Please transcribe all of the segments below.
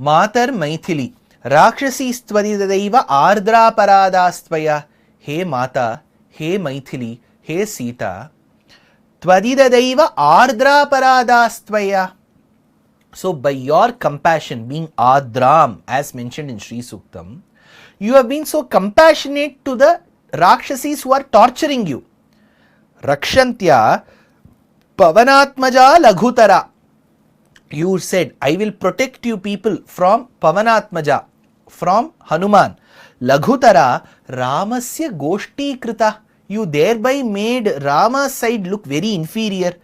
Matar Maithili, Rakshasi Stvaridadaiva Ardra Paradastvaya. He Mata, He Maithili, He Sita, Tvadidadaiva Ardra Paradastvaya. So by your compassion, being Adram, as mentioned in Sri Suktam, you have been so compassionate to the Rakshasis who are torturing you. Rakshantya Pavanatmaja Laghutara. You said, I will protect you people from Pavanatmaja, from Hanuman. Laghutara Ramasya Goshti Krita. You thereby made Rama's side look very inferior.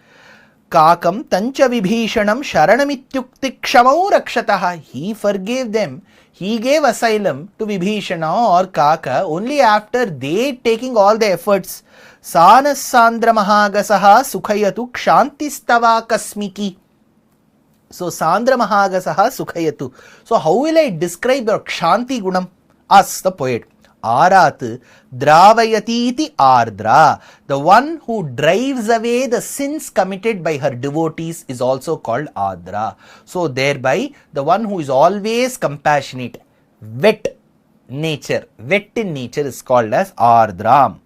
Kakam tancha vibhishanam sharanamityukti kshamau rakshataha. He forgave them. He gave asylum to Vibhishana or Kaka only after they taking all the efforts. Sanas Sandra Mahagasaha Sukhayatu Kshanti Kasmiki. So Sandra Mahagasaha Sukhayatu. So how will I describe your Kshanti Gunam? Asks the poet. Arat Dravayatiti Ardra. The one who drives away the sins committed by her devotees is also called Ardra. So thereby the one who is always compassionate, wet nature, wet in nature is called as Ardram.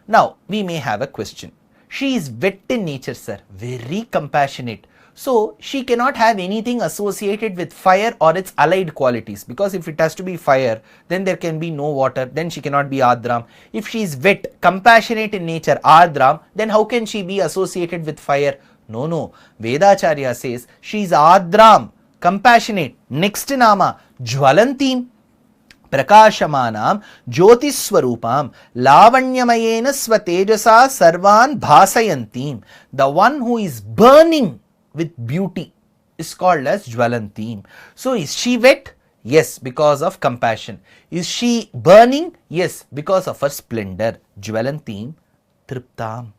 Now we may have a question. She is wet in nature, sir, very compassionate. So she cannot have anything associated with fire or its allied qualities, because if it has to be fire, then there can be no water, then she cannot be Adram. If she is wet, compassionate in nature, Adram, then how can she be associated with fire? No. Vedacharya says she is Adram, compassionate. Next nama, Jvalantim. Prakashamanam Jyotiswarupam Lavanyamayena Swatejasa Sarvan Bhasayantim. The one who is burning with beauty is called as Jvalantim. So is she wet? Yes, because of compassion. Is she burning? Yes, because of her splendor. Jvalantim Triptam.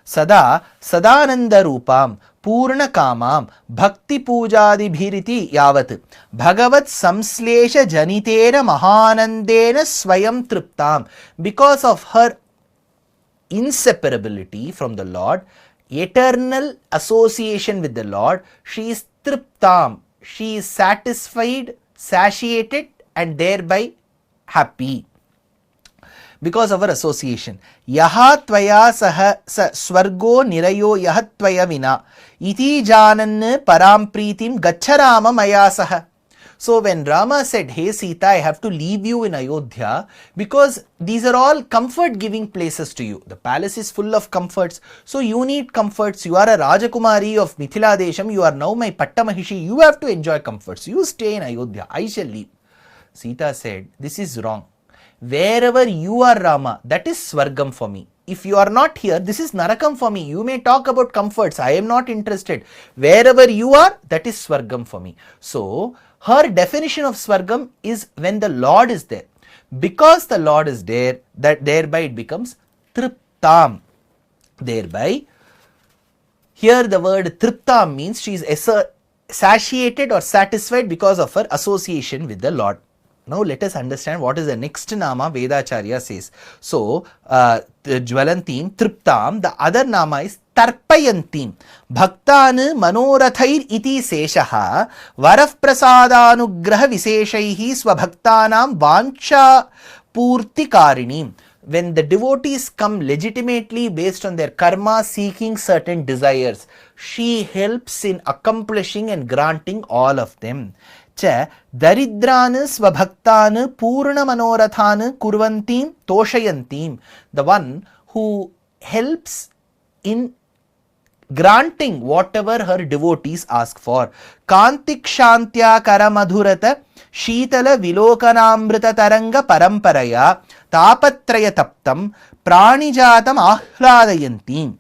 Sada Sadananda Rupam Purna Kamam Bhakti Pujadi Bhiriti Yavat Bhagavat Samslesha Janitena Mahanandena Swayam Triptam. Because of her inseparability from the Lord, eternal association with the Lord, she is Triptam. She is satisfied, satiated, and thereby happy. Because of her association. Yaha tvaya saha swargo nirayo yaha tvaya vina iti janan param pritim gacharama maya saha. So when Rama said, hey Sita, I have to leave you in Ayodhya because these are all comfort giving places to you. The palace is full of comforts. So you need comforts. You are a Rajakumari of Mithila Desham. You are now my Pattamahishi. You have to enjoy comforts. You stay in Ayodhya. I shall leave. Sita said, this is wrong. Wherever you are, Rama, that is Swargam for me. If you are not here, this is Narakam for me. You may talk about comforts. I am not interested. Wherever you are, that is Swargam for me. So her definition of Swargam is when the Lord is there. Because the Lord is there, that thereby it becomes Triptam. Thereby, here the word Triptam means she is satiated or satisfied because of her association with the Lord. Now let us understand what is the next nama Vedacharya says. So, Jvalantim, Triptam, the other nama is Tarpayantim. Bhaktan Manorathair iti Seshaha Varaf Prasadanugraha Viseshaihi Swabhaktanam Vancha Purtikarinim. When the devotees come legitimately based on their karma seeking certain desires, she helps in accomplishing and granting all of them. Cha daridran svabhaktan purna manorathan kurvantim toshayantim. The one who helps in granting whatever her devotees ask for. Kantik shantya karamadhurata shitala vilokanamrita taranga paramparaya tapatraya taptam pranijatam ahladayantim.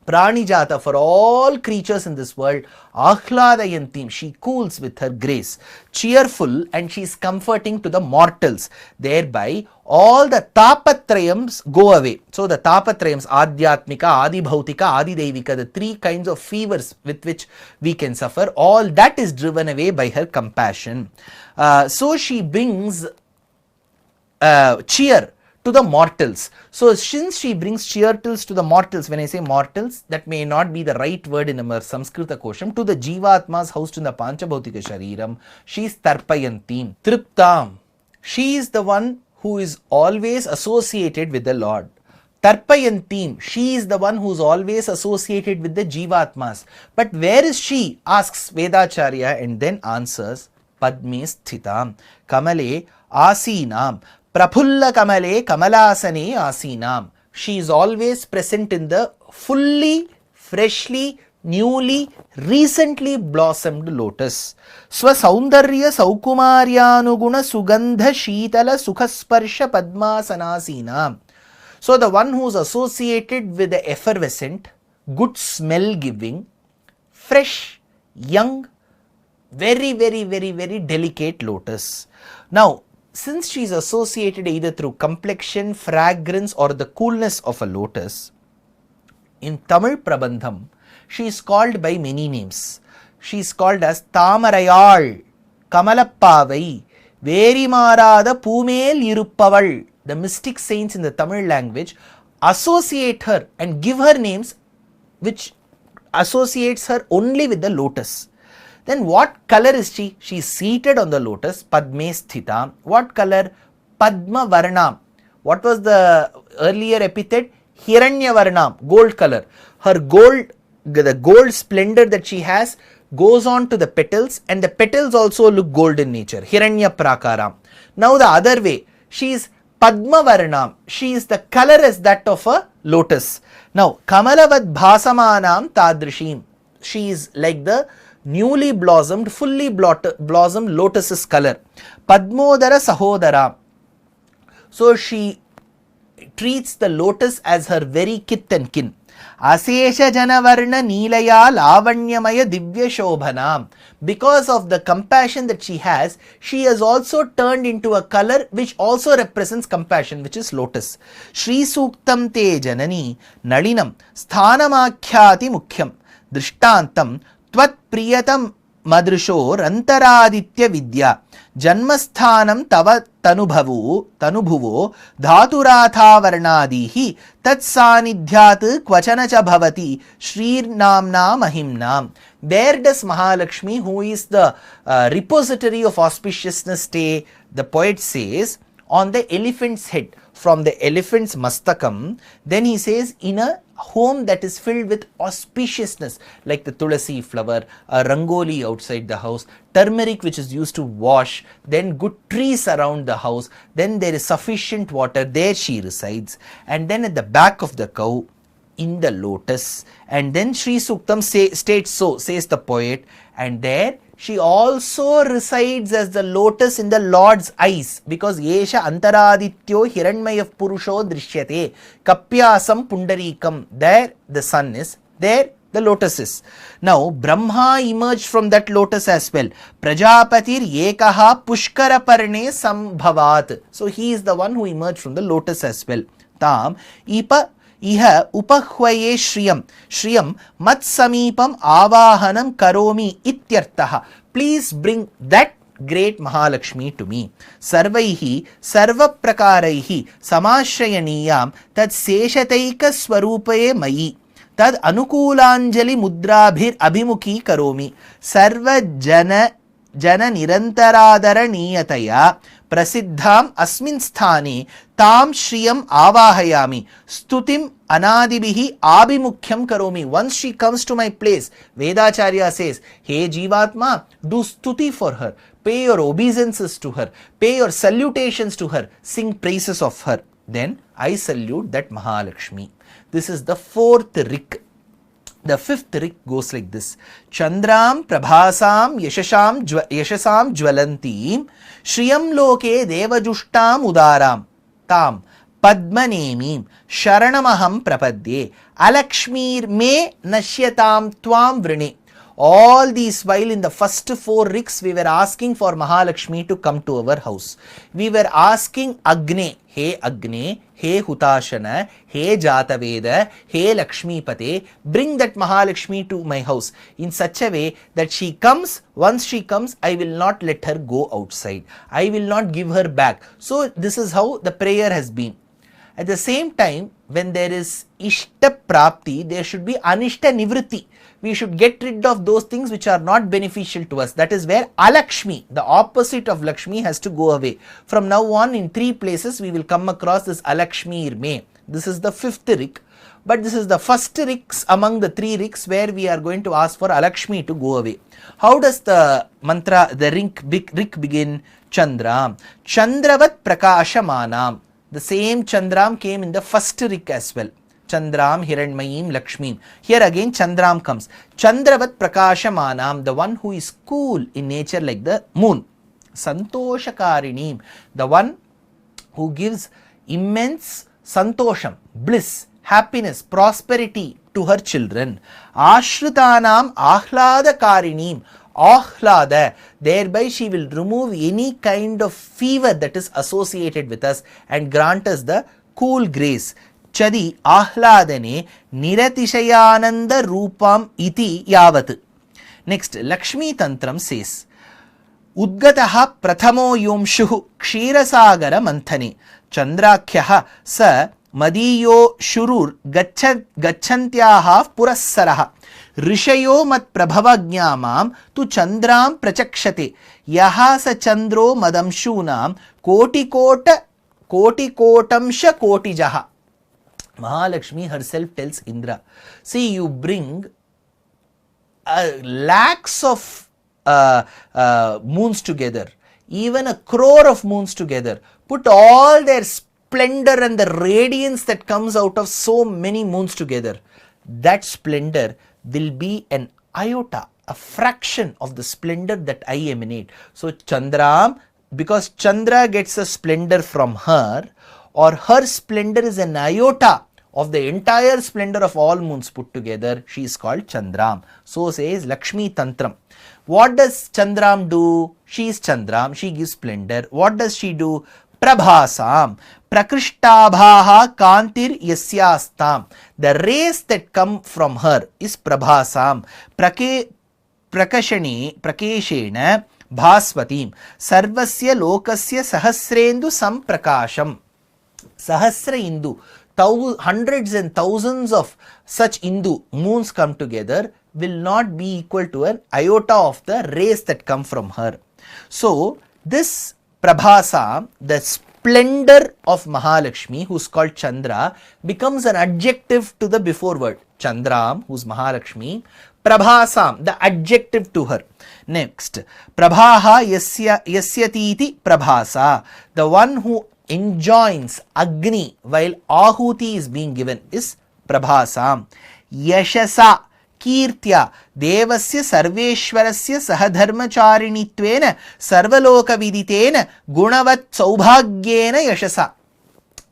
Pranijata, for all creatures in this world, Ahladayantim, she cools with her grace, cheerful, and she is comforting to the mortals. Thereby, all the tapatrayams go away. So the tapatrayams, Adhyatmika, Adibhautika, Adidevika, the three kinds of fevers with which we can suffer, all that is driven away by her compassion. So she brings cheer to the mortals. So since she brings cheertils to the mortals, when I say mortals, that may not be the right word in our Samskrita kosham, to the Jivatmas housed in the Panchabhautika Shariram, she is Tarpayantim. Triptam, she is the one who is always associated with the Lord. Tarpayantim, she is the one who is always associated with the Jivatmas. But where is she? Asks Vedacharya and then answers, Padme Sthitam, Kamale Asinam, Prapulla Kamale Kamalasane Asinam. She is always present in the fully, freshly, newly, recently blossomed lotus. Swasaundarya Saukumaryanuguna Sugandha Sheetala Sukhasparsha Padmasanasina. So the one who is associated with the effervescent, good smell giving, fresh, young, very delicate lotus. Now, since she is associated either through complexion, fragrance or the coolness of a lotus, in Tamil Prabandham, she is called by many names. She is called as Tamarayal, Kamalappavai, Verimarada Pumel Iruppavai. The mystic saints in the Tamil language associate her and give her names which associates her only with the lotus. Then what color is she? She is seated on the lotus, Padme Sthita. What color? Padma Varnam. What was the earlier epithet? Hiranya Varnam, gold color. Her gold, the gold splendor that she has goes on to the petals, and the petals also look gold in nature. Hiranya Prakaram. Now the other way, she is Padma Varnam. She is the color as that of a lotus. Now Kamalavad Bhasamanam Tadrishim. She is like the newly blossomed, fully blossomed lotus's color. Padmodara Sahodara. So she treats the lotus as her very kith and kin. Asesha Janavarna Nilaya Lavanyamaya Divya Shobhanam. Because of the compassion that she has also turned into a color which also represents compassion, which is lotus. Sri Suktam Te Janani Nalinam Sthanamakhyati Mukhyam Drishtantam Tvat Priyatam Madrishor Antaraditya Vidya Janmasthanam Tava Tanubhuvo Dhaturatha Varnadihi Tat Sanidhyat Kvachanacha Bhavati Shrir Namna Mahimnam. Where does Mahalakshmi, who is the repository of auspiciousness, stay? The poet says, on the elephant's head, from the elephant's mastakam. Then he says, in a home that is filled with auspiciousness, like the tulasi flower, a rangoli outside the house, turmeric which is used to wash, then good trees around the house, then there is sufficient water, there she resides. And then at the back of the cow, in the lotus. And then Sri Suktam states so, says the poet, and there she also resides as the lotus in the Lord's eyes, because Yesha Antaradityo Hiranmaya Purusho Drishyate Kapyasam Pundarikam. There the sun is, there the lotus is. Now Brahma emerged from that lotus as well. Prajapatir Yekaha Pushkara Parne Sambhavat. So he is the one who emerged from the lotus as well. Tam Iha upahvaye shriyam mat samipam avahanam karomi ityartaha. Please bring that great Mahalakshmi to me. Sarvaihi sarva prakaraihi samashayaniyam tad seshataika swarupaye mayi tad anukulanjali mudrabhir abhimukhi karomi sarva jana nirantaradara niyataya prasiddham asmin sthane tam shriyam avahayami stutim anadibihi abhimukhyam karomi. Once she comes to my place, Vedacharya says, hey Jivatma, do stuti for her, pay your obeisances to her, pay your salutations to her, sing praises of her. Then I salute that Mahalakshmi. This is the fourth rik. The fifth rik goes like this. Chandram prabhasam yashasam jwalantim shriyam loke devajushtam udaram tam padmanemim sharanamaham prapadye alakshmir me nashyatam tvam vrine. All these while in the first four riks we were asking for Mahalakshmi to come to our house. We were asking Agne, hey Agne, hey Hutashana, hey Jataveda, hey Lakshmi Pate, bring that Mahalakshmi to my house in such a way that she comes, once she comes, I will not let her go outside. I will not give her back. So this is how the prayer has been. At the same time, when there is Ishta Prapti, there should be Anishta Nivritti. We should get rid of those things which are not beneficial to us. That is where Alakshmi, the opposite of Lakshmi, has to go away. From now on, in 3 places, we will come across this Alakshmi Irme. This is the 5th rik, but this is the first riks among the 3 riks where we are going to ask for Alakshmi to go away. How does the mantra, the rik begin? Chandra. Chandravat Prakashamanam. The same Chandram came in the first rik as well. Chandram Hiranmayim Lakshmi. Here again Chandram comes. Chandravat Prakashamanam, the one who is cool in nature like the moon. Santoshakarinim, the one who gives immense santosham, bliss, happiness, prosperity to her children. Ashritanam Ahladakarinim. Ahlada, thereby she will remove any kind of fever that is associated with us and grant us the cool grace. Chadi ahladane niratishayananda rupam iti yavat. Next, Lakshmi Tantram says, Udgataha prathamo yomshuhu kshirasagara manthane chandrakyaha sa madiyo shurur gacchantyaha purassaraha rishayo mat prabhavajñamam tu chandram prachakshate yaha sa chandro madamshunam kotamsha kotijaha. Mahalakshmi herself tells Indra, see, you bring lakhs of moons together, even 1 crore of moons together, put all their splendor and the radiance that comes out of so many moons together. That splendor will be an iota, a fraction of the splendor that I emanate. So Chandra, because Chandra gets a splendor from her, or her splendor is an iota of the entire splendor of all moons put together, she is called Chandram. So says Lakshmi Tantram. What does Chandram do? She is Chandram, she gives splendor. What does she do? Prabhasam. Prakrishtabhaha kantir yasyastam. The rays that come from her is Prabhasam. Prakeshena bhasvatim. Sarvasya lokasya sahasrendu samprakasham. Sahasra Indu. Hundreds and thousands of such Indu moons come together will not be equal to an iota of the rays that come from her. So this Prabhasa, the splendor of Mahalakshmi, who is called Chandra, becomes an adjective to the before word. Chandram, who is Mahalakshmi. Prabhasam, the adjective to her. Next, Prabhaha yasyatiti Prabhasa, the one who enjoins Agni while Ahuti is being given is Prabhasam. Yashasa Kirtya Devasya Sarveshwarasya Sahadharmacharinittvena Sarvaloka Viditena Gunavat Saubhagyena Yashasa.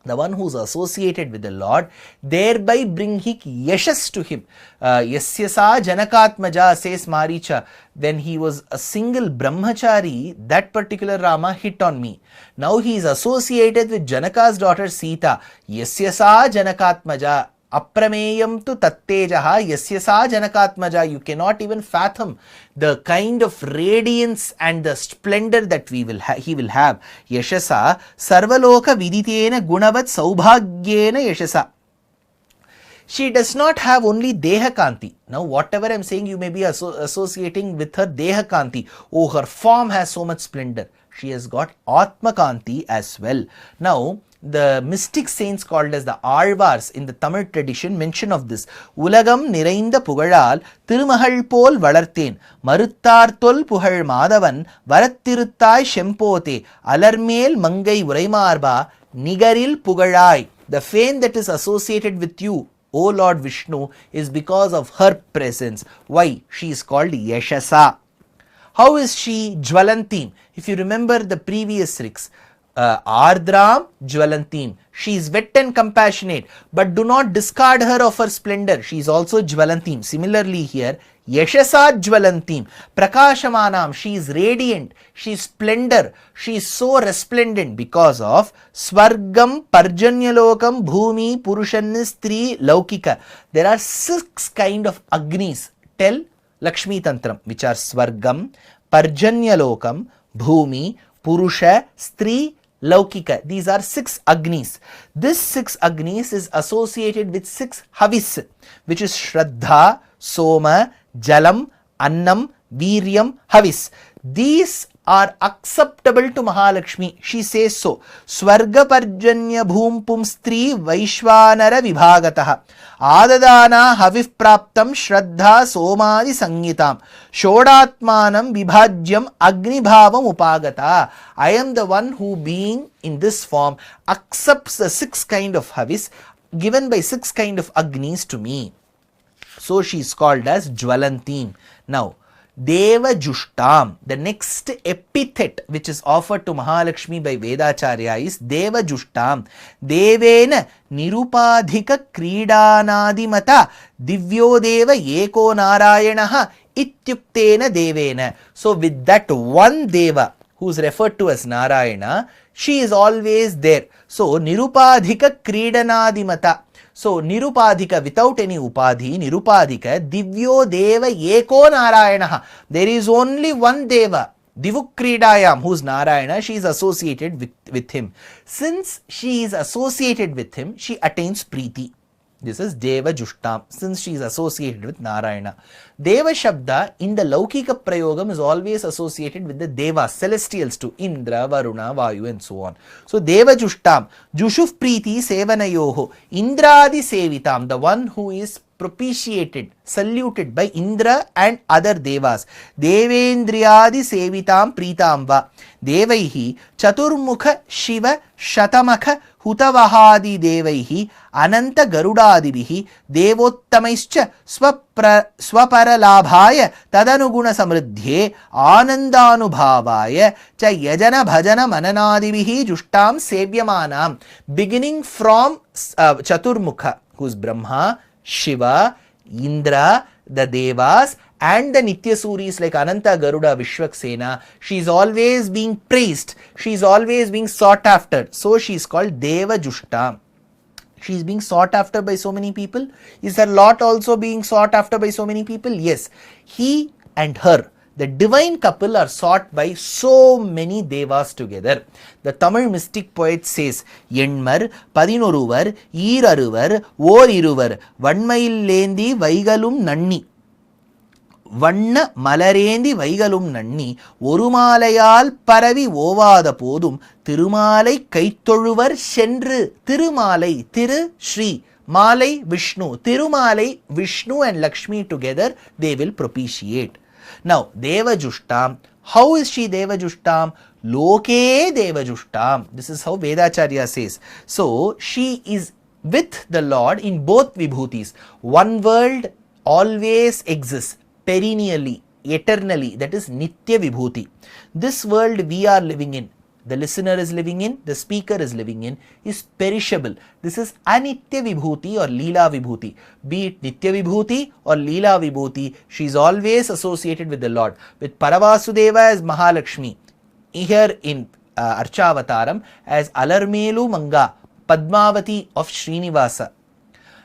The one who is associated with the Lord, thereby bring yashas to him. Yasyasa Janakatmaja, says Maricha, when he was a single brahmachari, that particular Rama hit on me. Now he is associated with Janaka's daughter Sita. Yasyasa Janakatmaja. Aprameyam tu tattejaha yasyasa janakatmaja. You cannot even fathom the kind of radiance and the splendor that he will have. Yashasa sarvaloka viditena gunavat saubhagyena yashasa. She does not have only Deha Kanti. Now whatever I am saying, you may be associating with her Deha Kanti. Oh, her form has so much splendor. She has got Atma Kanti as well. Now the mystic saints called as the Alvars in the Tamil tradition mention of this. Ulagam nirainda pugalal Tirumahal pol valarthen Maruttarthol puhal Madhavan Varattiruttai Shempote Alarmel Mangai Uraimarba Nigaril Pugalai. The fame that is associated with you, O Lord Vishnu, is because of her presence. Why? She is called Yashasa. How is she Jwalantim? If you remember the previous riks, Ardram Jwalantim. She is wet and compassionate, but do not discard her of her splendor. She is also Jwalantim. Similarly here, Yashasa Jwalantim. Prakashamanam. She is radiant. She is splendor. She is so resplendent because of Swargam, Parjanyalokam, Bhumi, Purushan, Stri, Laukika. There are 6 kind of Agnis. Tell Lakshmi Tantram, which are Swargam, Parjanyalokam, Bhumi, Purusha, Stri, Laukika. These are 6 Agnis. This 6 Agnis is associated with 6 Havis, which is Shraddha, Soma, Jalam, Annam, Viryam, Havis. These are acceptable to Mahalakshmi. She says so. Swarga Parjanya Bhum Pumstri Vaishwanara Vibhagataha Adadana Havif Praptam Shraddha Somadi Sangitam Shodatmanam Vibhajyam Agni Bhavam Upagata. I am the one who, being in this form, accepts the 6 kind of Havis given by 6 kind of Agnis to me. So she is called as Jwalantim. Now, Deva Jushtam, the next epithet which is offered to Mahalakshmi by Vedacharya is Deva Jushtam. Devena Nirupadhika Kridanadimata Divyo Deva Eko Narayanaha Ityuktena Devena. So with that one Deva who is referred to as Narayana, she is always there. So Nirupadhika Kridanadimata. So, Nirupadhika, without any upadhi, Nirupadhika, Divyo Deva Eko Narayanaha. There is only one Deva, Divukridayam, who is Narayana. She is associated with him. Since she is associated with him, she attains Preeti. This is Deva Jushtam, since she is associated with Narayana. Deva Shabda in the Laukika Prayogam is always associated with the Devas, celestials too, Indra, Varuna, Vayu and so on. So Deva Jushtam, Jushuf Preeti Sevanayoho, Indradi Sevitam, the one who is propitiated, saluted by Indra and other Devas. Devendriyadi Sevitam Pritamba, Devaihi, Chaturmukha Shiva Shatamakha Hutavahadi Devaihi, Ananta Garudadibihi, Devottamaischa Swaparalabhaya, Tadanuguna Samriddhye, Anandanubhavaya, Cha Yajana Bhajana Mananadibihi, Jushtam Sevyamanam. Beginning from Chaturmukha, who is Brahma, Shiva, Indra, the Devas, and the Nityasuris like Ananta, Garuda, Vishwaksena. She is always being praised. She is always being sought after. So she is called Deva Jushta. She is being sought after by so many people. Is her lot also being sought after by so many people? Yes. He and her, the divine couple, are sought by so many Devas together. The Tamil mystic poet says, Yenmar, Padinoruvar, Eeraruvar, Oriruvar, Vanmaillendi, Vaigalum Nanni. Vanna Malarendi Vaigalum Nanni, Orumalayal Paravi Ovada Podum, Tirumalai Kaitoluvar Shendru, Tirumalai, Tiru Shri, Malai Vishnu, Tirumalai, Vishnu and Lakshmi together, they will propitiate. Now, Deva Jushtam, how is she Deva Jushtam? Loke Deva Jushtam. This is how Vedacharya says. So, she is with the Lord in both vibhutis. One world always exists, perennially, eternally, that is Nitya Vibhuti. This world we are living in, the listener is living in, the speaker is living in, is perishable. This is Anitya Vibhuti or Leela Vibhuti. Be it Nitya Vibhuti or Leela Vibhuti, she is always associated with the Lord. With Paravasudeva as Mahalakshmi, here in Archavataram as Alarmelu Manga, Padmavati of Srinivasa.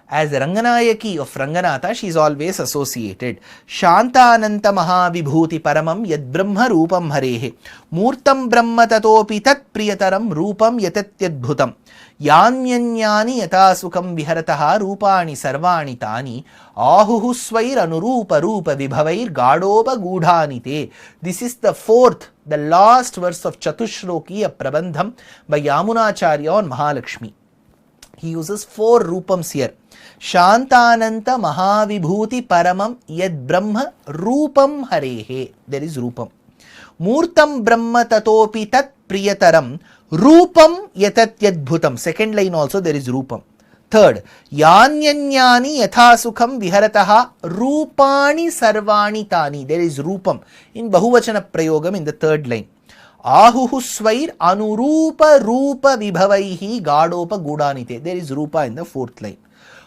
As Ranganayaki of Ranganatha, she is always associated. Shantananta Mahavibhuti Paramam Yad Brahma Rupam Harehe Murtam Brahma Tatopi Tat Priyataram Rupam Yatatyadbhutam Yanyanyani Yatasukam Viharataha Rupani Sarvani Tani Ahuhu Swair Anurupa Rupa Vibhavair Gadoba Gudhanite. This is the fourth, the last verse of Chaturshloki, a Prabandham by Yamunacharya on Mahalakshmi. He uses 4 rupams here. Shantananta Mahavibhuti Paramam Yad Brahma Rupam Harehe. There is Rupam. Murtam Brahma Tatopi Tat Priyataram Rupam Yatat Yadbhutam. Second line also there is Rupam. Third, Yanyanyani Yathasukham Viharataha Rupani Sarvani Tani. There is Rupam in Bahuvachana Prayogam in the third line. Ahuhu Swair Anurupa Rupa Vibhavaihi Gadopa Gudanite. There is Rupa in the fourth line.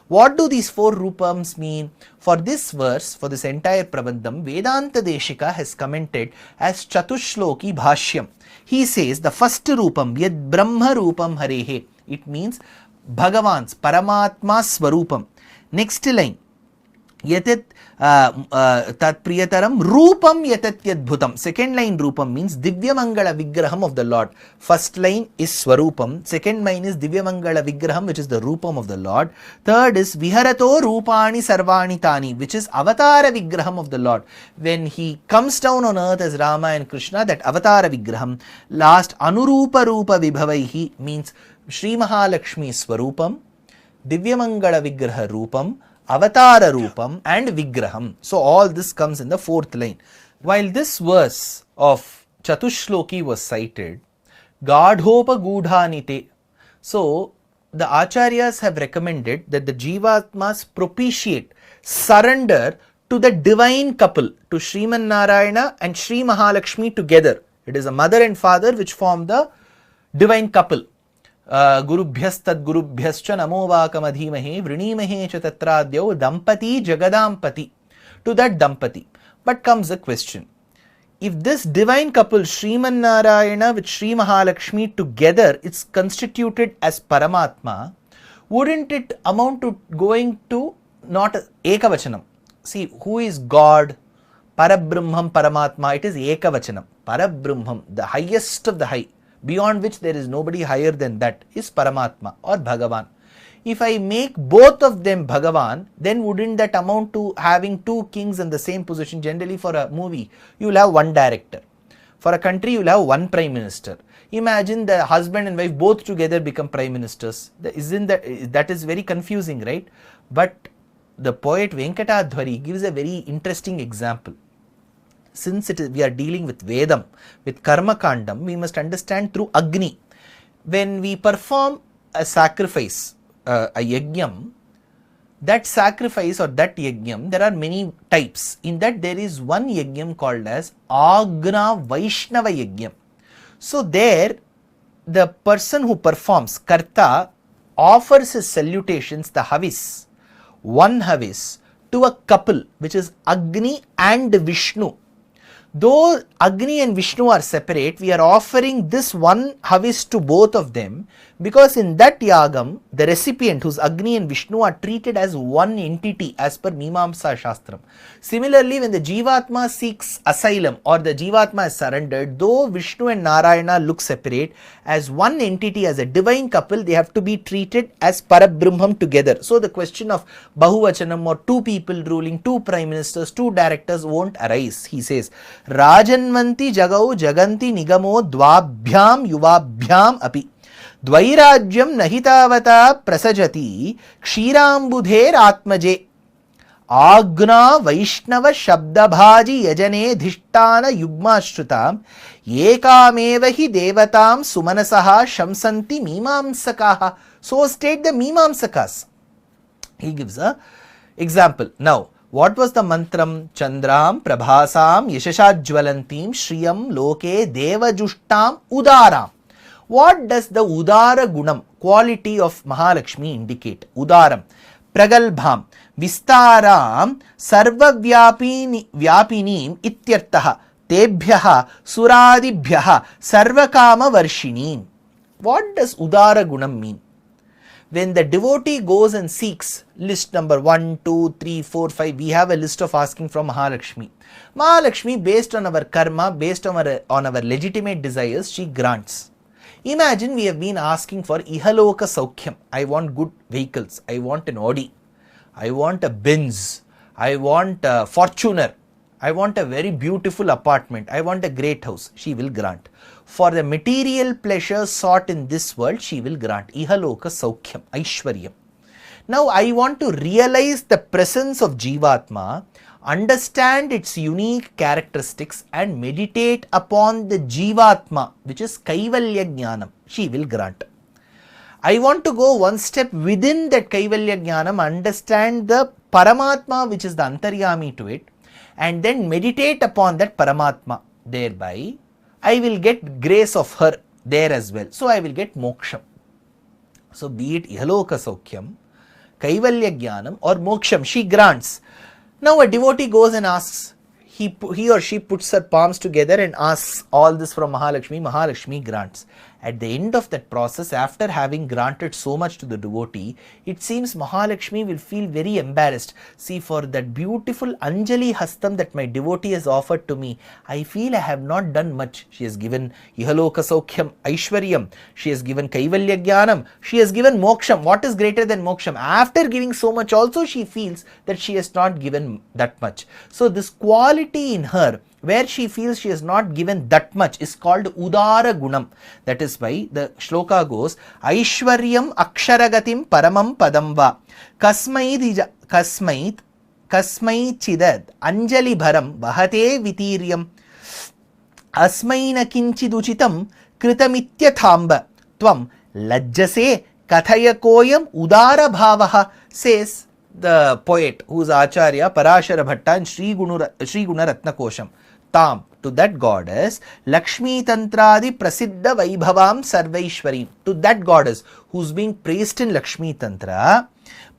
What do these 4 Rupams mean? For this verse, for this entire Prabandham, Vedanta Deshika has commented as Chaturshloki Bhashyam. He says the first Rupam, Yad Brahma Rupam Harehe. It means Bhagavan's Paramatma Swarupam. Next line, Yatat tat priyataram rupam yatat yadbhutam. Second line rupam means Divya Mangala Vigraham of the Lord. First line is Swarupam. Second line is Divya Mangala Vigraham, which is the Rupam of the Lord. Third is Viharato Rupani Sarvani Tani, which is Avatara Vigraham of the Lord. When he comes down on earth as Rama and Krishna, that Avatara Vigraham. Last Anurupa Rupa Vibhavaihi means Sri Mahalakshmi Swarupam, Divya Mangala Vigraha Rupam, Avatara Rupam and Vigraham. So all this comes in the fourth line. While this verse of Chaturshloki was cited, Gadhopa Gudhanite. So the Acharyas have recommended that the Jivatmas propitiate, surrender to the divine couple, to Sriman Narayana and Sri Mahalakshmi together. It is a mother and father which form the divine couple. Gurubhyastad Gurubhyascha namo vakamadhimahe vrinimahe cha tatradyo dampati jagadampati. To that dampati. But comes a question. If this divine couple Sriman Narayana with Sri Mahalakshmi together is constituted as Paramatma, wouldn't it amount to going to not Ekavachanam? See, who is God? Parabrahmam Paramatma. It is Ekavachanam. Parabrahmam, the highest of the high, beyond which there is nobody higher than that, is Paramatma or Bhagavan. If I make both of them Bhagavan, then wouldn't that amount to having two kings in the same position? Generally for a movie, you will have one director. For a country, you will have one prime minister. Imagine the husband and wife both together become prime ministers. That is very confusing, right? But the poet Venkatadhwari gives a very interesting example. Since we are dealing with Vedam, with Karma Kandam, we must understand through Agni. When we perform a sacrifice, a yajnam, that sacrifice or that yajnam, there are many types. In that there is one yajnam called as Agna Vaishnava yajnam. So there, the person who performs, Karta, offers his salutations, the Havis, one Havis, to a couple, which is Agni and Vishnu. Though Agni and Vishnu are separate, we are offering this one Havis to both of them, because in that yagam, the recipient, who's Agni and Vishnu, are treated as one entity as per Mimamsa Shastram. Similarly, when the Jivatma seeks asylum or the Jivatma is surrendered, though Vishnu and Narayana look separate, as one entity, as a divine couple, they have to be treated as Parabrahmam together. So the question of Bahuvachanam or two people ruling, two prime ministers, two directors won't arise. He says, Rajanvanti Jagau Jaganti Nigamo Dvabhyam Yuvabhyam Api Dvairajyam Nahitavata Prasajati Kshirambudher Atmaje Agna Vaishnava Shabdabhaji Yajane Dhishtana Yugmashrutam Ekamevahi Devatam Sumanasaha Shamsanti Mimamsakaha. So state the Mimamsakas. He gives a example. Now, what was the mantram? Chandram Prabhasam Yashashajwalantim Shriyam Loke Devajustam Udaram. What does the Udara Gunam, quality of Mahalakshmi, indicate? Udaram, Pragalbham, Vistaram, Sarvavyapini Ityartaha, Tebhyaha, Suradibhyaha, Sarvakama Varshinim. What does Udara Gunam mean? When the devotee goes and seeks, list number 1, 2, 3, 4, 5, we have a list of asking from Mahalakshmi. Mahalakshmi, based on our karma, based on our legitimate desires, she grants. Imagine we have been asking for Ihaloka Saukhyam. I want good vehicles. I want an Audi. I want a Benz. I want a Fortuner. I want a very beautiful apartment. I want a great house. She will grant. For the material pleasures sought in this world, she will grant. Ihaloka Saukhyam, Aishwaryam. Now I want to realize the presence of Jivatma, understand its unique characteristics and meditate upon the Jivatma, which is Kaivalya Jnanam. She will grant. I want to go one step within that Kaivalya Jnanam, understand the Paramatma, which is the Antaryami to it, and then meditate upon that Paramatma. Thereby, I will get grace of her there as well. So I will get moksham. So be it Ihaloka Saukhyam, Kaivalya Jnanam or moksham, she grants. Now a devotee goes and asks, he or she puts her palms together and asks all this from Mahalakshmi, Mahalakshmi grants. At the end of that process, after having granted so much to the devotee, it seems Mahalakshmi will feel very embarrassed. See, for that beautiful Anjali Hastam that my devotee has offered to me, I feel I have not done much. She has given Ihaloka Saukhyam, Aishwaryam, she has given Kaivalya Jnanam, she has given Moksham. What is greater than Moksham? After giving so much also, she feels that she has not given that much. So this quality in her, where she feels she has not given that much, is called Udara Gunam. That is why the shloka goes, Aishwaryam Aksharagatim Paramam Padamba Kasmait Chidad Anjali Bharam Vahate Vitiryam Asmaina Kinchiduchitam Kritamitya Thamba Tvam Lajjase Kathaya Koyam Udara Bhavaha, says the poet who is Acharya Parashara Bhatta in Sri Gunaratna Kosham. Tam, to that goddess, Lakshmi Tantradi Prasiddha Vaibhavam Sarvaishwari, to that goddess who is being praised in Lakshmi Tantra,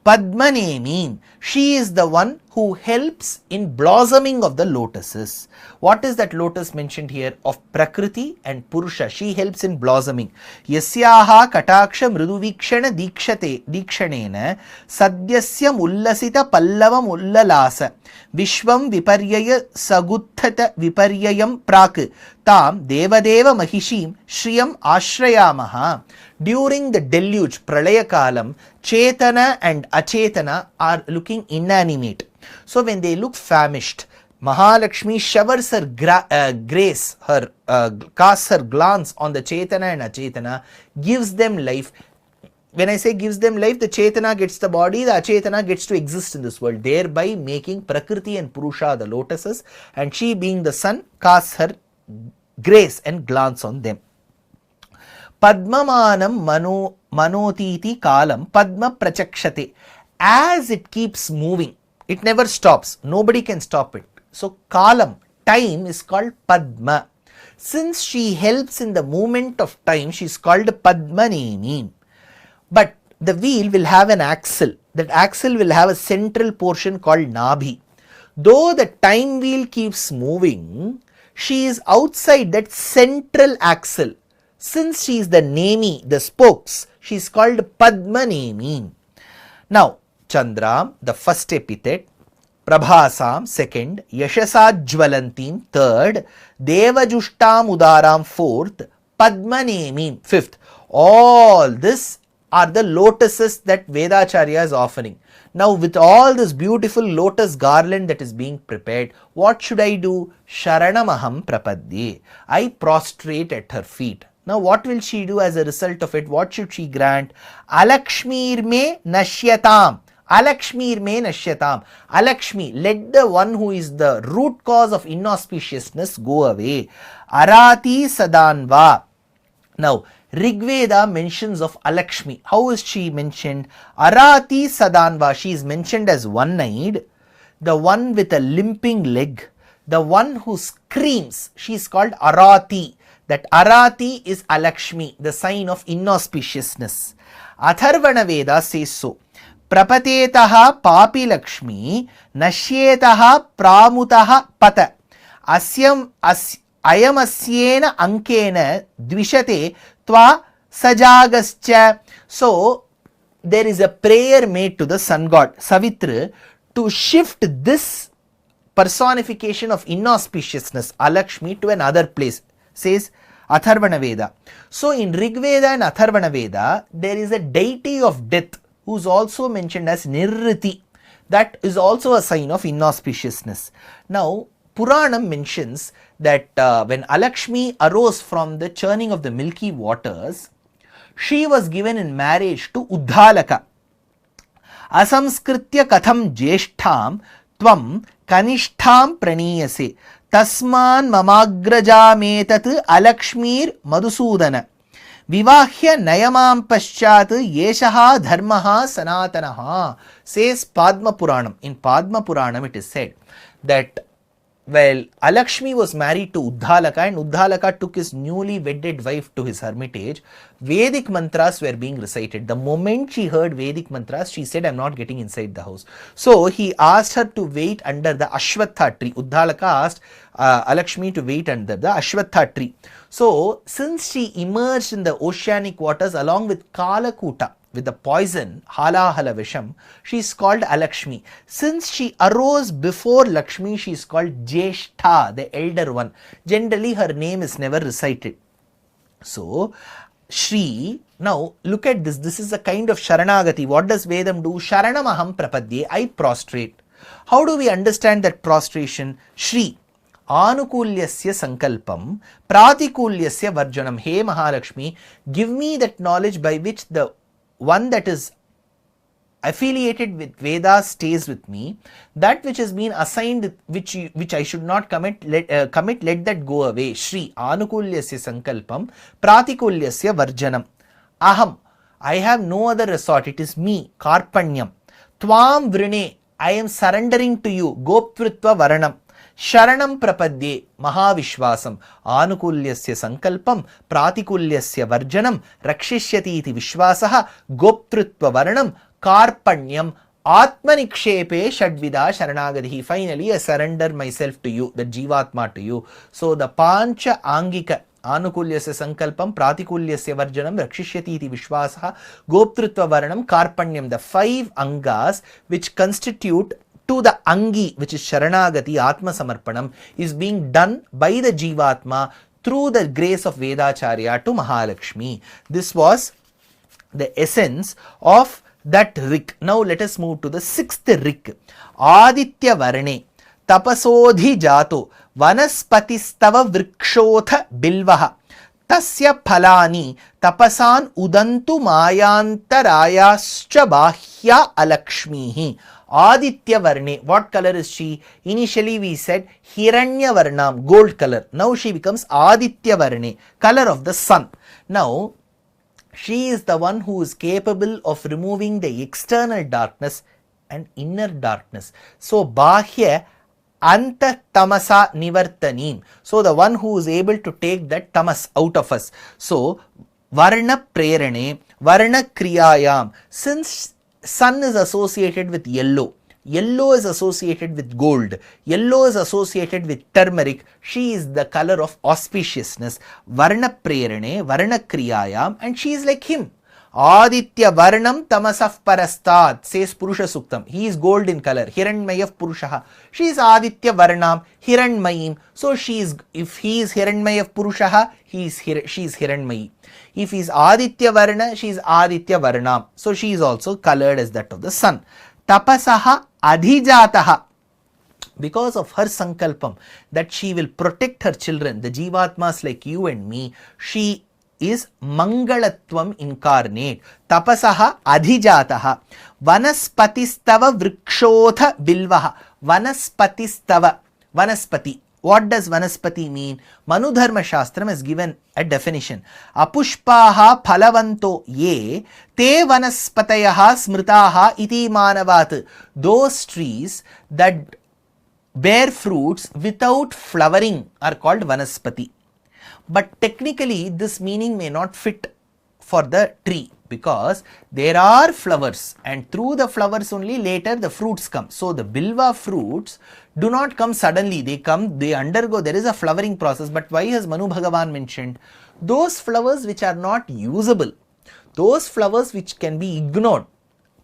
Padmanemi, she is the one who helps in blossoming of the lotuses. What is that lotus mentioned here? Of Prakriti and Purusha. She helps in blossoming. Yasyaha Kataksha Mriduvikshana Dikshanena Sadyasya Mullasita Pallavam Ullalasa Vishwam Viparyaya Saguthata Viparyayam Prak Tam Devadeva Mahishim Shriyam Ashrayamaha. During the deluge, Pralaya Kalam, Chetana and Achetana are looking inanimate. So when they look famished, Mahalakshmi showers her grace, casts her glance on the Chetana and Achetana, gives them life. When I say gives them life, the Chetana gets the body, the Achetana gets to exist in this world, thereby making Prakriti and Purusha the lotuses, and she being the sun casts her grace and glance on them. Padmamanam manotiti kalam padma prachakshate. As it keeps moving, it never stops. Nobody can stop it. So kalam, time, is called Padma. Since she helps in the movement of time, she is called Padmanemi. But the wheel will have an axle. That axle will have a central portion called Nabhi. Though the time wheel keeps moving, she is outside that central axle. Since she is the Nemi, the spokes, she is called Padmanemi. Now, Chandra, the first epithet, Prabhasam, second, Yashasajvalantim, third, Devajushtam Udaram, fourth, Padmanemi, fifth. All this are the lotuses that Vedacharya is offering. Now, with all this beautiful lotus garland that is being prepared, what should I do? Sharanamaham Prapadye. I prostrate at her feet. Now, what will she do as a result of it? What should she grant? Alakshmi me nashyatam. Alakshmi me nashyatam. Alakshmi, let the one who is the root cause of inauspiciousness go away. Arati sadanva. Now, Rigveda mentions of Alakshmi. How is she mentioned? Arati sadanva. She is mentioned as one-eyed, the one with a limping leg, the one who screams. She is called Arati. That Arati is Alakshmi, the sign of inauspiciousness. Atharvana Veda says so. Prapatetaha papi Lakshmi nashyetaha pramutaha pata asyam ayamasyena ankena dvishate tva sajagascha. So there is a prayer made to the sun god Savitri to shift this personification of inauspiciousness Alakshmi to another place, says Atharvana Veda. So in Rigveda and Atharvana Veda, there is a deity of death who is also mentioned as Nirriti. That is also a sign of inauspiciousness. Now, Puranam mentions that when Alakshmi arose from the churning of the milky waters, she was given in marriage to Uddhalaka. Asamskritya katham jeshtham tvam kanishtham praniyase tasman mamagrajametat alakshmir madhusudana vivahya nayamam paschat yeshaha dharmaha sanatanaha, says Padma Puranam. In Padma Puranam it is said that Well, Alakshmi was married to Uddalaka and Uddalaka took his newly wedded wife to his hermitage. Vedic mantras were being recited. The moment she heard Vedic mantras, she said, I'm not getting inside the house. So he asked her to wait under the Ashwatha tree. Uddalaka asked Alakshmi to wait under the Ashwatha tree. So since she emerged in the oceanic waters along with Kalakuta, with the poison Halahala Visham, she is called Alakshmi. Since she arose before Lakshmi, she is called Jeshtha, the elder one. Generally her name is never recited. So Shri, now look at this, this is a kind of Saranagati. What does Vedam do? Sharanamaham prapadye, I prostrate. How do we understand that prostration? Shri Anukulyasya sankalpam pratikulyasya varjanam. Hey Mahalakshmi, give me that knowledge by which the one that is affiliated with Vedas stays with me. That which has been assigned, which I should not commit, let that go away. Shri Anukulyasya sankalpam pratikulyasya varjanam. Aham, I have no other resort, it is me, Karpanyam. Tvam vrine, I am surrendering to you, Goptritva varanam. Sharanam prapadye mahavishvasam anukulyasya sankalpam pratikulyasya varjanam rakshishyati iti vishvasaha goptrutva varanam karpanyam atmanikshepe shadvida sharanagati. Finally I surrender myself to you, the jivatma to you. So the pancha angika Anukulyasya sankalpam pratikulyasya varjanam rakshishyati iti vishvasaha goptrutva varanam karpanyam. The 5 angas which constitute to the Angi, which is Sharanagati, Atma Samarpanam, is being done by the Jivatma through the grace of Vedacharya to Mahalakshmi. This was the essence of that Rik. Now let us move to the 6th Rik. Aditya Varane Tapasodhi Jato Vanaspatistava Vrikshotha Bilvaha Tasya Phalani Tapasan Udantu Mayantarayascha Bahya Alakshmihi. Aditya Varne, what color is she? Initially we said Hiranya Varnam, gold color. Now she becomes Aditya Varne, color of the sun. Now she is the one who is capable of removing the external darkness and inner darkness. So Bahya Anta Tamasa Nivartanim. So the one who is able to take that tamas out of us. So Varna Prerane, Varna Kriyayam. Since sun is associated with yellow, yellow is associated with gold, yellow is associated with turmeric, she is the color of auspiciousness. Varna Prerane, Varna Kriyayam, and she is like him. Aditya Varnam Tamasaf Parastad, says Purusha Suktam. He is gold in color, Hiranmayav Purushaha. She is Aditya Varnam, Hiranmayim. So she is, if he is Hiranmayav Purushaha, she is Hiranmayi. If he is Aditya Varna, she is Aditya Varnam. So she is also colored as that of the sun. Tapasaha Adhijataha. Because of her sankalpam that she will protect her children, the Jivatmas like you and me, she is Mangalatvam incarnate. Tapasaha Adhijataha. Vanaspatistava Vrikshotha Bilvaha. Vanaspatistava. Vanaspati. What does Vanaspati mean? Manudharma Shastram has given a definition. Apushpaha phalavanto ye te vanaspatayaha smritaha iti manavat. Those trees that bear fruits without flowering are called Vanaspati. But technically this meaning may not fit for the tree, because there are flowers and through the flowers only later the fruits come. So the bilva fruits do not come suddenly, they come, they undergo, there is a flowering process. But why has Manu Bhagavan mentioned those flowers which are not usable, those flowers which can be ignored,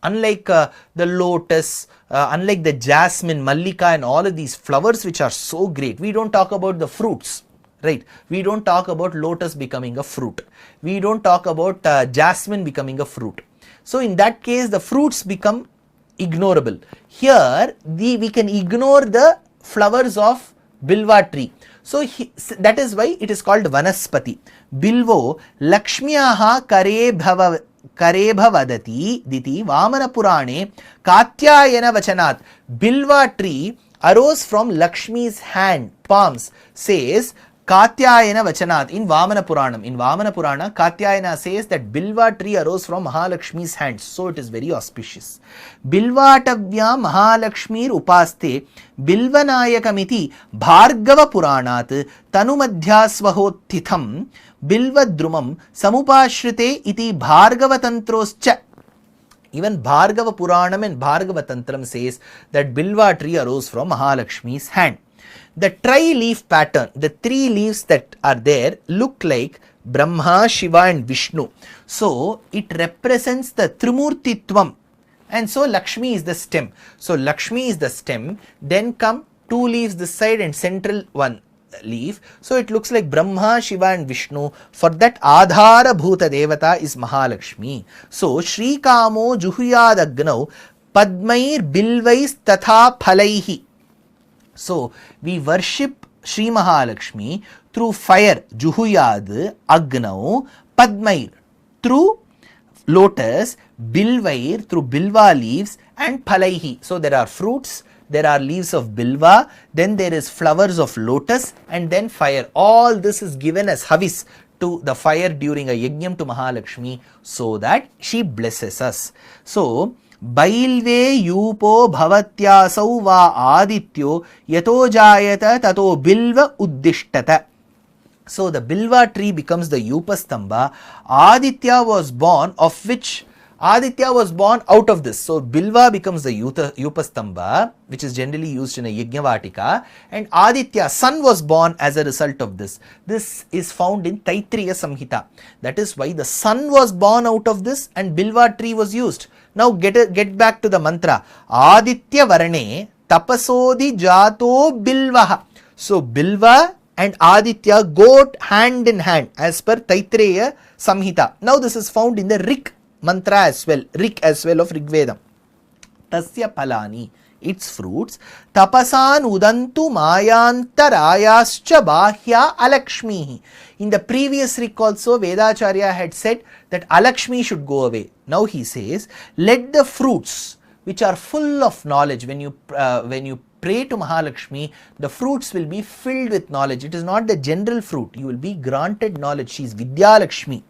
unlike the lotus, unlike the jasmine, mallika and all of these flowers which are so great. We don't talk about the fruits. Right, we don't talk about lotus becoming a fruit. We don't talk about jasmine becoming a fruit. So in that case, the fruits become ignorable. Here, we can ignore the flowers of bilva tree. So that is why it is called Vanaspati. Bilvo Lakshmiyaha Karebha Vadati Diti Vamana Purane Katyayana Vachanat. Bilva tree arose from Lakshmi's hand, palms, says Katyayana Vachanat in Vamana Puranam. In Vamana Purana, Katyayana says that bilva tree arose from Mahalakshmi's hands. So it is very auspicious. Bilvatavya Mahalakshmir upaste bilvanayakamiti Bhargava Puranat tanumadhyasvahottitham bilvadrumam samupashrite iti Bhargava tantroscha. Even Bhargava Puranam and Bhargava Tantram says that bilva tree arose from Mahalakshmi's hand. The tri-leaf pattern, the three leaves that are there look like Brahma, Shiva and Vishnu. So it represents the Trimurtitvam, and so Lakshmi is the stem. So Lakshmi is the stem, then come two leaves this side and central one leaf. So it looks like Brahma, Shiva and Vishnu. For that Adhara Bhuta Devata is Mahalakshmi. So Shri Kamo Juhuyad Agnau Padmair Bilvais Tatha Phalaihi. So we worship Sri Mahalakshmi through fire, Juhuyad, Agnau, Padmair, through lotus, Bilvair, through bilva leaves, and Phalaihi. So there are fruits, there are leaves of bilva, then there is flowers of lotus, and then fire. All this is given as havis to the fire during a yajnam to Mahalakshmi so that she blesses us. So Bailve yupo bhavatyasau va adityo yato jayata tato bilva uddishtata. So the bilva tree becomes the Yupastamba. Aditya was born, of which Aditya was born out of this. So bilva becomes the Yupastamba, which is generally used in a Yajnavatika, and Aditya, sun, was born as a result of this. This is found in Taittiriya Samhita. That is why the sun was born out of this and bilva tree was used. Now get back to the mantra. Aditya Varane Tapasodi Jato Bilvaha. So Bilva and Aditya go hand in hand as per Taittiriya Samhita. Now this is found in the Rik mantra as well, Rik as well of Rigvedam. Tasya Palani, its fruits, Tapasan Udantu Mayantarayascha Bahya Alakshmi. In the previous Rik also, Vedacharya had said that Alakshmi should go away. Now he says, let the fruits which are full of knowledge, when you pray to Mahalakshmi, the fruits will be filled with knowledge. It is not the general fruit. You will be granted knowledge. She is Vidya Lakshmi.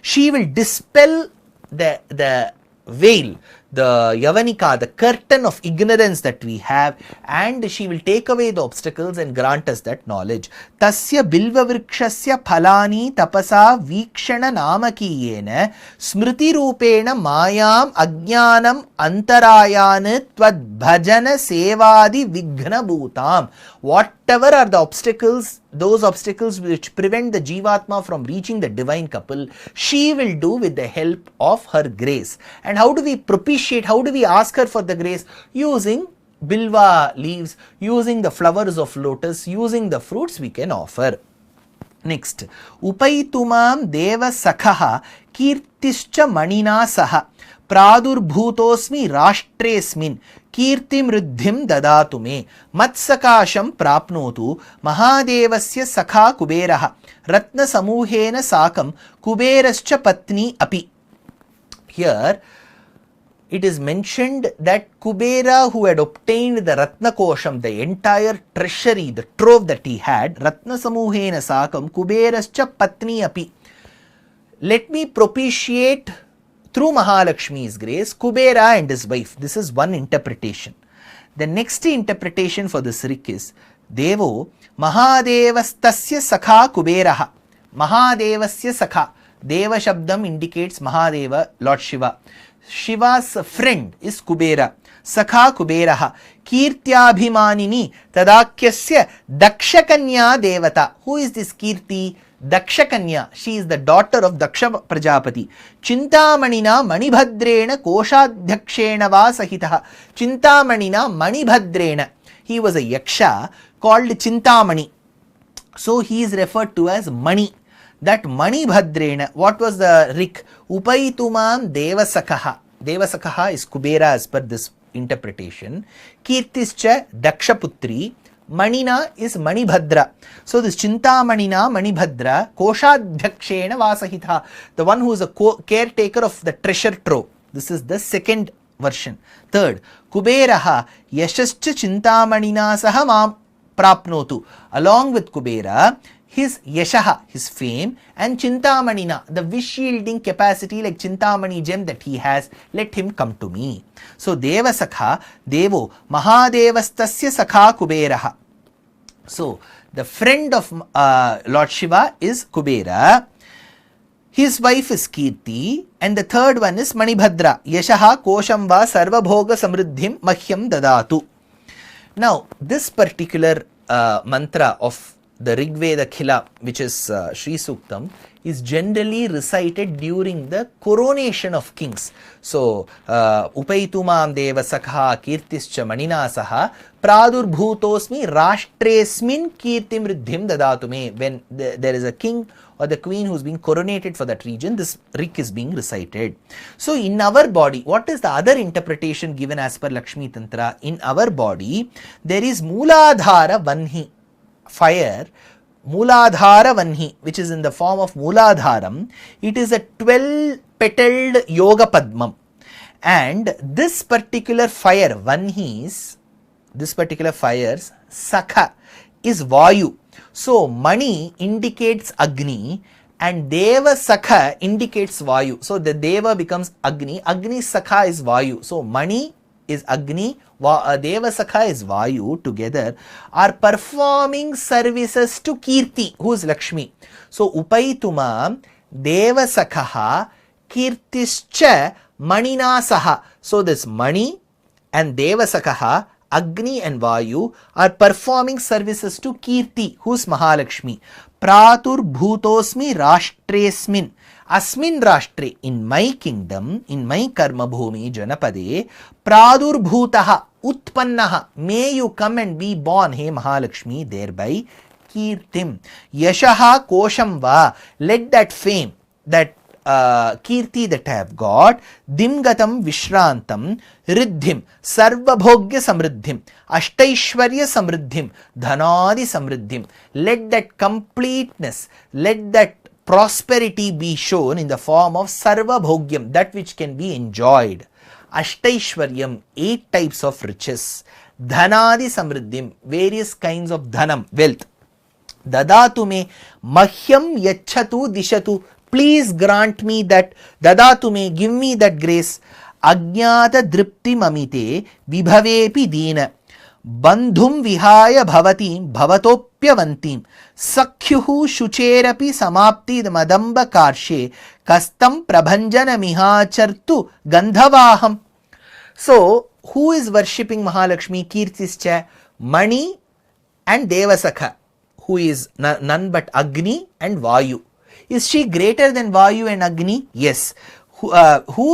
She will dispel the veil, the Yavanika, the curtain of ignorance that we have, and she will take away the obstacles and grant us that knowledge. Tasya bilva vrikshasya phalani tapasa vikshana namakiyena smriti rupena mayam ajnanam antarayan tvad bhajana sevadi vighna bhutam. Whatever are the obstacles, those obstacles which prevent the Jivatma from reaching the divine couple, she will do with the help of her grace. And how do we propitiate, how do we ask her for the grace? Using bilva leaves, using the flowers of lotus, using the fruits we can offer. Next, Upaitumam Deva Sakha Kirtischa Manina Saha Pradurbhutosmi Rashtresmin Kirtim Riddhim Dadatume Matsakasham Prapnotu Mahadevasya Sakha Kuberaha Ratna Samuhena Sakam Kuberascha Patni Api. Here it is mentioned that Kubera, who had obtained the Ratna Kosham, the entire treasury, the trove that he had, Ratna Samuhena Sakam Kuberascha Patni Api. Let me propitiate through Mahalakshmi's grace, Kubera and his wife. This is one interpretation. The next interpretation for this Rik is Devo Mahadevastasya Sakha Kuberaha. Mahadevasya Sakha. Deva Shabdam indicates Mahadeva, Lord Shiva. Shiva's friend is Kubera. Sakha Kuberaha. Kirtyabhimanini Tadakyasya Dakshakanya Devata. Who is this Kirti? Dakshakanya, she is the daughter of Daksha Prajapati. Chintamanina Manibhadrena Koshadhyakshena va sahitaha. Chintamanina Manibhadrena. He was a yaksha called Chintamani. So he is referred to as Mani. That Manibhadrena, what was the Rik? Upaitumam Devasakaha. Devasakaha is Kubera as per this interpretation. Kirtischa Dakshaputri. Manina is Manibhadra. So this Chintamanina Manibhadra Koshadhyakshena Vasahitha, the one who is a caretaker of the treasure trove. This is the second version. Third, Kuberaha Yashascha Chintamanina Saha Mam Prapnotu. Along with Kubera, his yashaha, his fame, and chintamanina, the wish yielding capacity like chintamani gem that he has, let him come to me. So devasakha, devo, mahadevastasya sakha kuberaha. So the friend of Lord Shiva is Kubera. His wife is Kirti, and the third one is Manibhadra. Yashaha kosham va sarva bhoga samriddhim mahyam dadatu. Now, this particular mantra of the Rig Veda Khila, which is Sri Suktam, is generally recited during the coronation of kings. So, Upaitumam Deva Sakha Kirtischa Maninasaha Pradurbhutosmi Rashtresmin Kirtim Riddhim Dadatume. When there is a king or the queen who is being coronated for that region, this Rig is being recited. So, in our body, what is the other interpretation given as per Lakshmi Tantra? In our body, there is Mooladhara Vanhi, fire, Mooladhara Vanhi, which is in the form of Mooladharam. It is a 12-petaled Yoga Padmam. And this particular fire, Vanhis, this particular fire's Sakha is Vayu. So, Mani indicates Agni and Deva Sakha indicates Vayu. So, the Deva becomes Agni. Agni Sakha is Vayu. So, Mani is Agni, Deva Sakha is Vayu, together are performing services to Kirti, who is Lakshmi. So, Upaituma Deva Sakha Kirtischa Manina Saha. So, this Mani and Deva Sakha, Agni and Vayu are performing services to Kirti, who is Mahalakshmi. Pratur Bhutosmi Rashtresmin. Asmin Rashtre, in my kingdom, in my karma bhumi Janapade, Pradur Bhutaha Utpannaha, may you come and be born, hey Mahalakshmi, thereby Kirtim. Yashaha Kosham Va, let that fame, that Kirti that I have got, Dimgatam Vishrantam, Riddhim, Sarvabhogya Samriddhim, Ashtaishwarya Samriddhim, Dhanadi Samriddhim, let that completeness, let that prosperity be shown in the form of Sarva Bhogyam, that which can be enjoyed. Ashtaishwaryam, 8 types of riches. Dhanadi Samriddhim, various kinds of dhanam, wealth. Dadatu me mahyam yachatu dishatu, please grant me that. Dadatu me, give me that grace. Ajnata dripti mamite vibhavepi dina. Bandhum vihaya bhavatim bhavatopyavantim sakhyuhu shucherapi samapti madamba karshe kastam prabhanjana mihachartu gandhavaham. So, who is worshipping Mahalakshmi? Kirtischa, Mani and Devasakha, who is none but Agni and Vayu. Is she greater than Vayu and Agni? Yes. Who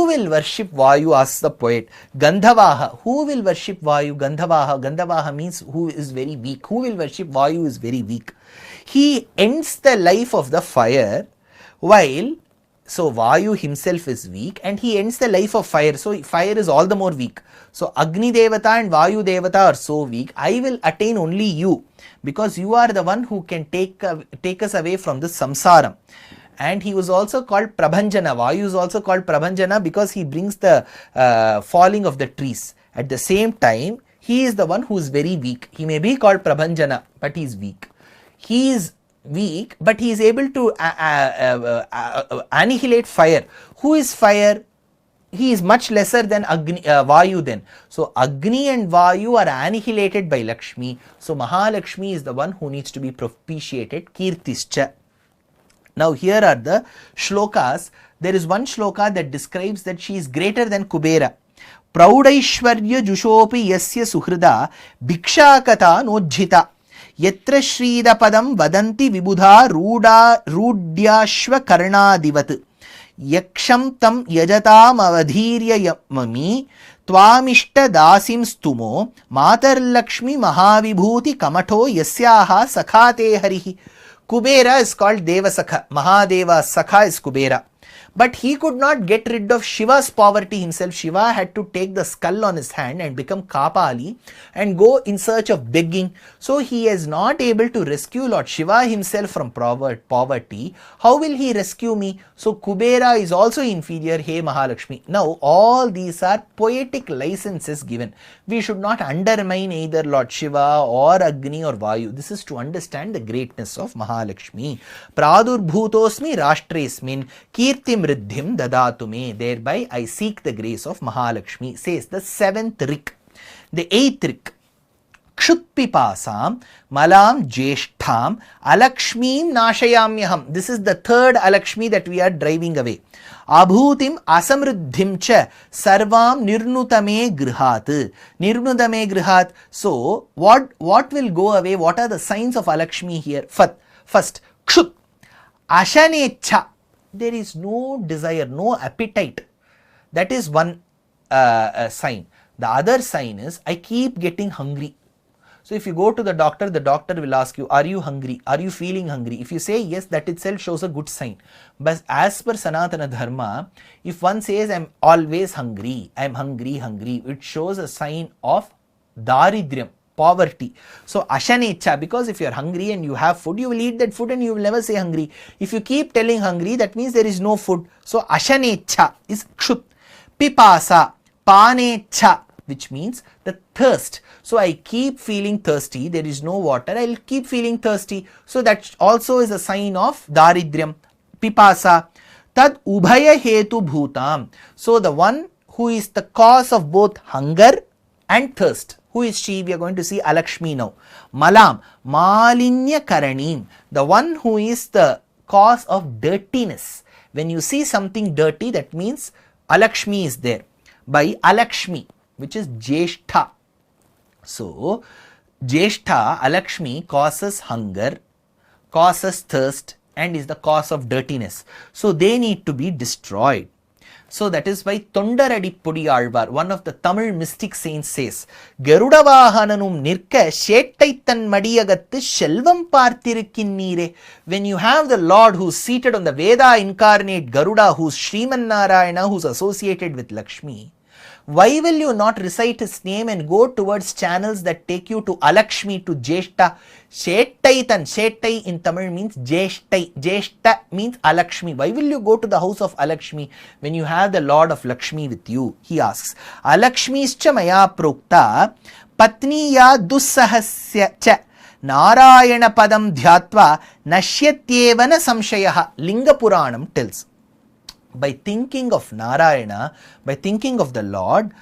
will worship Vayu, asks the poet. Gandhavaha. Who will worship Vayu? Gandhavaha. Gandhavaha means who is very weak. Who will worship Vayu is very weak. He ends the life of the fire while, so Vayu himself is weak and he ends the life of fire. So fire is all the more weak. So Agni Devata and Vayu Devata are so weak. I will attain only you because you are the one who can take us away from this samsaram. And he was also called Prabhanjana. Vayu is also called Prabhanjana because he brings the falling of the trees. At the same time, he is the one who is very weak. He may be called Prabhanjana, but he is weak. He is weak, but he is able to annihilate fire. Who is fire? He is much lesser than Vayu then. So, Agni and Vayu are annihilated by Lakshmi. So, Mahalakshmi is the one who needs to be propitiated. Kirtischa. Now, here are the shlokas. There is one shloka that describes that she is greater than Kubera. Praudaishwarya jushopi yasya suhrida bhikshakata nojjita yatra shrida padam vadanti vibudha rudyashva karnadivat yaksham tam yajatam avadhirya yamami twamishta dasim stumo matar Lakshmi mahavibhuti kamato yasyaha sakhate harihi. Kubera is called Devasakha. Mahadeva Sakha is Kubera. But he could not get rid of Shiva's poverty himself. Shiva had to take the skull on his hand and become Kapali and go in search of begging. So he is not able to rescue Lord Shiva himself from poverty. How will he rescue me? So Kubera is also inferior. Hey Mahalakshmi. Now all these are poetic licenses given. We should not undermine either Lord Shiva or Agni or Vayu. This is to understand the greatness of Mahalakshmi. Pradurbhutosmi rashtresmin kirtim riddhim dadatu me. Thereby I seek the grace of Mahalakshmi, says the 7th rik. The 8th rik. Kshutpipasam malam jeshtham alakshmim nashayamyaham. This is the 3rd Alakshmi that we are driving away. Abhutim asamruddhim cha sarvam nirnutame grihat. Nirnutame grihat. So what will go away? What are the signs of Alakshmi here? First, kshut. Ashanecha. There is no desire, no appetite. That is one sign. The other sign is I keep getting hungry. So if you go to the doctor will ask you, are you hungry? Are you feeling hungry? If you say yes, that itself shows a good sign. But as per Sanatana Dharma, if one says I'm always hungry, I'm hungry, it shows a sign of daridryam, poverty. So ashanecha, because if you are hungry and you have food, you will eat that food and you will never say hungry. If you keep telling hungry, that means there is no food. So ashanecha is kshut. Pipasa, panecha, which means the thirst. So I keep feeling thirsty, there is no water, I will keep feeling thirsty. So that also is a sign of daridryam. Pipasa. Tad ubhaya hetu bhutam. So the one who is the cause of both hunger and thirst. Who is she? We are going to see Alakshmi now. Malam, malinya karanim. The one who is the cause of dirtiness. When you see something dirty, that means Alakshmi is there. By Alakshmi, which is Jeshtha. So, Jeshtha, Alakshmi causes hunger, causes thirst, and is the cause of dirtiness. So, they need to be destroyed. So, that is why Tondaradi Pudiyalvar, one of the Tamil mystic saints, says, Garudavahananum nirka shettaitan madiyagattu shelvam parthirukinnire. When you have the Lord who is seated on the Veda incarnate Garuda, who is Sriman Narayana, who is associated with Lakshmi, why will you not recite his name and go towards channels that take you to Alakshmi, to Jeshta? Shettaitan, Shettai in Tamil means Jeshtai. Jeshta means Alakshmi. Why will you go to the house of Alakshmi when you have the Lord of Lakshmi with you? He asks, Alakshmischa maya prokta patniya dussahasya cha Narayana padam dhyatva nashyatyevana samshayaha. Linga Puranam tells. By thinking of Narayana, by thinking of the Lord,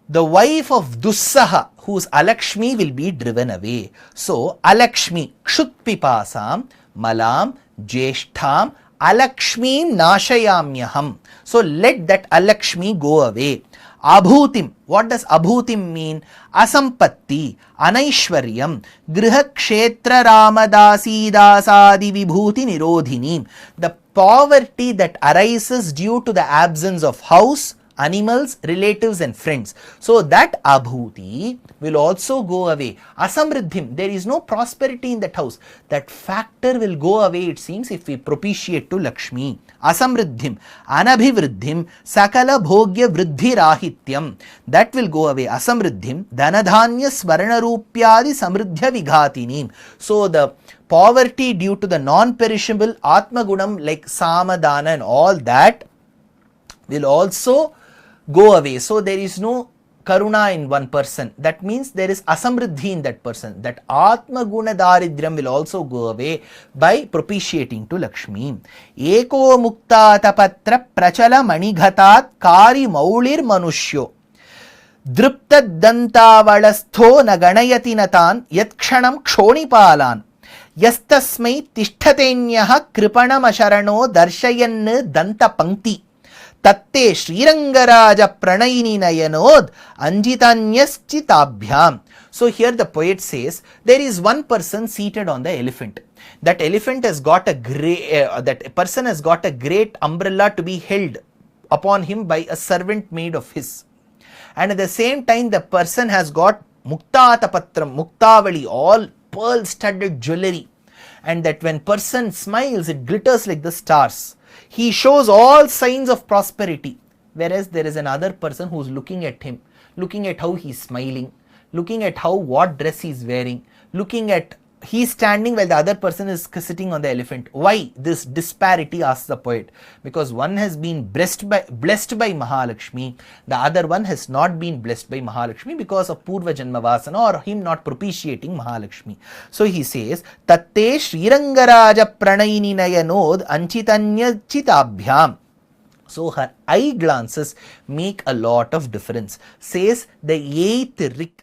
the wife of Dussaha, who is Alakshmi, will be driven away. So, Alakshmi, Kshutpipasam, Malam, Jeshtham, Alakshmim Nashayamyaham. So, let that Alakshmi go away. Abhutim. What does Abhutim mean? Asampatti, Anaishwaryam, Grihakshetra Ramadasi Dasadi Vibhuti Nirodhinim. The poverty that arises due to the absence of house, animals, relatives and friends. So that abhuti will also go away. Asamriddhim, there is no prosperity in that house. That factor will go away, it seems, if we propitiate to Lakshmi. Asamriddhim, anabhivriddhim, sakala bhogya vriddhi rahityam. That will go away. Asamriddhim, dhanadhanya svaranarupyadi samriddhya vighatinim. So the poverty due to the non-perishable Atma Gunam like Samadana and all that will also go away. So there is no Karuna in one person. That means there is Asamriddhi in that person. That Atma Guna Daridryam will also go away by propitiating to Lakshmi. Eko Mukta Tapatra Prachala Manighatat Kari Maulir Manushyo. Driptad Danta Valastho Naganayati Natan Yatkshanam Kshonipalan. Yastasmai Tishtatenyaha Kripanam Asharano Darshayan Danta Pankti. Tatte Srirangaraja Pranayini Nayanod Anjitanyaschitabhyam. So here the poet says there is one person seated on the elephant. That elephant has got a that person has got a great umbrella to be held upon him by a servant maid of his. And at the same time the person has got Muktatapatram, Muktavali, all pearl studded jewelry. And that when person smiles, it glitters like the stars. He shows all signs of prosperity, whereas there is another person who is looking at him, looking at how he is smiling, looking at how what dress he is wearing, looking at he is standing while the other person is sitting on the elephant. Why this disparity, asks the poet? Because one has been blessed by Mahalakshmi, the other one has not been blessed by Mahalakshmi because of Purva Janma Vasana or him not propitiating Mahalakshmi. So he says, Tatte Srirangaraja Pranayini Nayanod Anchitanya Chitabhyam. So her eye glances make a lot of difference. Says the eighth Rik.